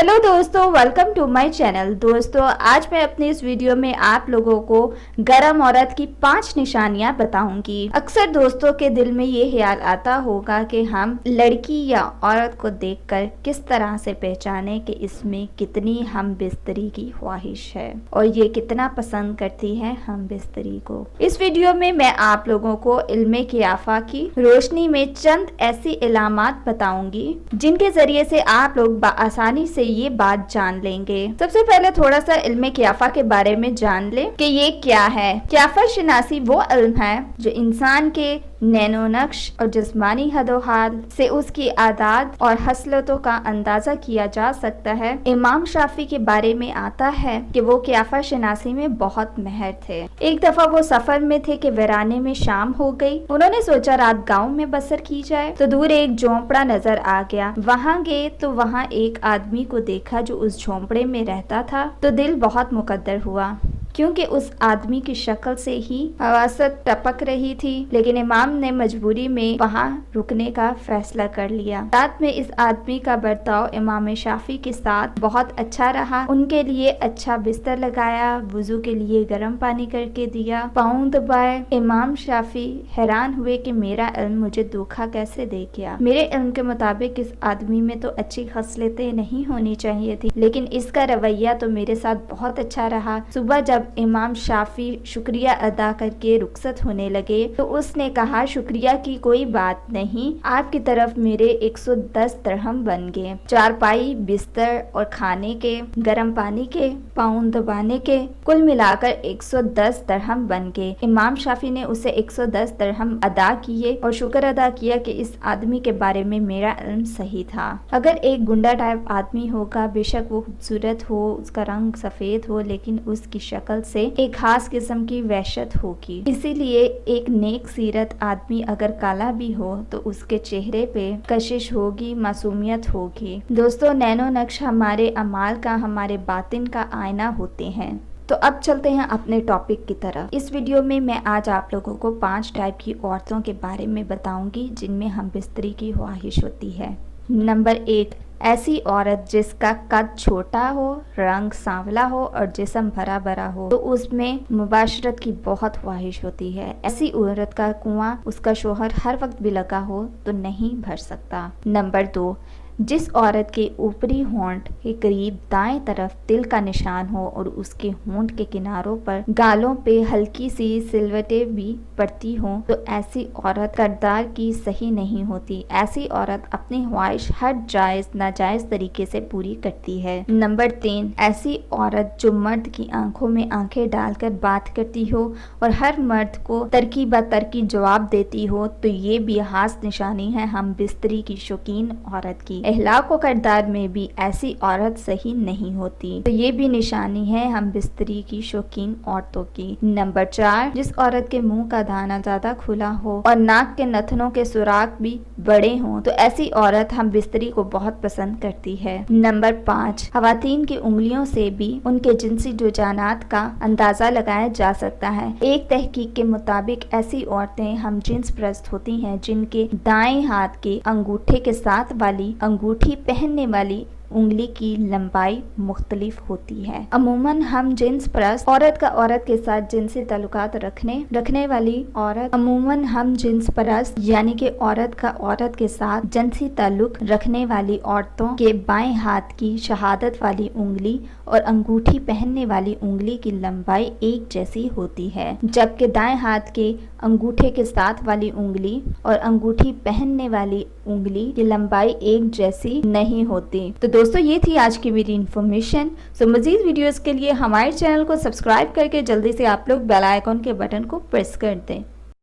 Hello दोस्तों, welcome to my channel. दोस्तों, आज मैं अपनी इस वीडियो में आप लोगों को गर्म औरत की 5 निशानियां बताऊंगी। अक्सर दोस्तों के दिल में ये ख्याल आता होगा कि हम लड़की या औरत को देखकर किस तरह से पहचाने कि इसमें कितनी हम बिस्तरी की ख्वाहिश है और ये कितना पसंद करती है हम बिस्तरी को। इस वीडियो में मैं आप लोगों को इल्मे क़ियाफ़ा की रोशनी में चंद ऐसी इलामात बताऊंगी जिनके जरिए से आप लोग आसानी से ये बात जान लेंगे। सबसे पहले थोड़ा सा इल्मे क़ियाफ़ा के बारे में जान लें कि ये क्या है। क़ियाफ़ा शनासी वो इल्म है जो इंसान के नैनो नक्श और जिस्मानी हदोहाल से उसकी आदात और हसलतों का अंदाजा किया जा सकता है। इमाम शाफी के बारे में आता है कि वो क़ियाफ़ा शनासी में बहुत महर थे। एक दफा वो सफर में थे कि वीराने में शाम हो गई। उन्होंने सोचा रात गांव में बसर की जाए तो दूर एक झोंपड़ा नजर आ गया। वहाँ गए तो वहाँ एक आदमी को देखा जो उस झोंपड़े में रहता था तो दिल बहुत मुकद्दर हुआ क्योंकि उस आदमी की शक्ल से ही हवासत टपक रही थी। लेकिन इमाम ने मजबूरी में वहाँ रुकने का फैसला कर लिया। रात में इस आदमी का बर्ताव इमाम शाफी के साथ बहुत अच्छा रहा। उनके लिए अच्छा बिस्तर लगाया, वुजू के लिए गर्म पानी करके दिया, पाँव दबाए। इमाम शाफी हैरान हुए कि मेरा इल्म मुझे धोखा कैसे दे गया। मेरे इल्म के मुताबिक इस आदमी में तो अच्छी खसलतें नहीं होनी चाहिए थी, लेकिन इसका रवैया तो मेरे साथ बहुत अच्छा रहा। सुबह जब इमाम शाफी शुक्रिया अदा करके रुखसत होने लगे तो उसने कहा, शुक्रिया की कोई बात नहीं, आपकी तरफ मेरे 110 दिरहम बन गए। चारपाई, बिस्तर और खाने के, गर्म पानी के, पाँव दबाने के, कुल मिलाकर 110 दिरहम बन गए। इमाम शाफी ने उसे 110 दिरहम अदा किए और शुक्र अदा किया कि इस आदमी के बारे में मेरा इल्म सही था। अगर एक गुंडा टाइप आदमी होगा, बेशक वो खूबसूरत हो, उसका रंग सफेद हो, लेकिन उसकी शक्ल से एक खास किस्म की वहशत होगी। इसीलिए एक नेक सीरत आदमी अगर काला भी हो तो उसके चेहरे पे कशिश होगी, मासूमियत होगी। दोस्तों, नैनो नक्श हमारे अमाल का, हमारे बातिन का आईना होते हैं। तो अब चलते हैं अपने टॉपिक की तरफ। इस वीडियो में मैं आज आप लोगों को 5 टाइप की औरतों के बारे में बताऊंगी जिनमें हम बिस्तरी की ख्वाहिश होती है। नंबर 1, ऐसी औरत जिसका कद छोटा हो, रंग सांवला हो और जिस्म भरा भरा हो तो उसमें मुबाशरत की बहुत ख्वाहिश होती है। ऐसी औरत का कुआं उसका शोहर हर वक्त भी लगा हो तो नहीं भर सकता। नंबर 2, जिस औरत के ऊपरी होंठ के करीब दाएं तरफ तिल का निशान हो और उसके होंठ के किनारों पर गालों पे हल्की सी सिलवटें भी पड़ती हो तो ऐसी औरत किरदार की सही नहीं होती। ऐसी औरत अपनी ख्वाहिश हर जायज नाजायज तरीके से पूरी करती है। नंबर 3, ऐसी औरत जो मर्द की आंखों में आंखें डालकर बात करती हो और हर मर्द को तरकी ब तरकी जवाब देती हो तो ये भी खास निशानी है हम बिस्तरी की शौकीन औरत की। अखलाक व किरदार में भी ऐसी औरत सही नहीं होती तो ये भी निशानी है हम बिस्तरी की शौकीन औरतों की। नंबर 4, जिस औरत के मुंह का दाना ज्यादा खुला हो और नाक के नथनों के सुराख भी बड़े हों तो ऐसी औरत हम बिस्तरी को बहुत पसंद करती है। नंबर 5, खवातीन की उंगलियों से भी उनके जिनसी रुझानात का अंदाजा लगाया जा सकता है। एक तहकीक के मुताबिक ऐसी औरतें हम जिन्स परस्त होती हैं जिनके दाएं हाथ के अंगूठे के साथ वाली अंगूठी पहनने वाली उंगली की लंबाई मुख्तलिफ होती है। अमूमन हम जिन्स परस्त औरत का औरत के साथ जिनसी ताल्लुकात रखने वाली औरत अमूमन हम जिन्स परस्त यानी कि औरत का औरत के साथ जिनसी ताल्लुक रखने वाली औरतों के बाएं हाथ की शहादत वाली उंगली और अंगूठी पहनने वाली उंगली की लंबाई एक जैसी होती है, जबकि दाएं हाथ के अंगूठे के साथ वाली उंगली और अंगूठी पहनने वाली उंगली की लंबाई एक जैसी नहीं होती। तो दोस्तों, ये थी आज की मेरी इन्फॉर्मेशन। सो मजीद वीडियोस के लिए हमारे चैनल को सब्सक्राइब करके जल्दी से आप लोग बेल आइकॉन के बटन को प्रेस कर दें।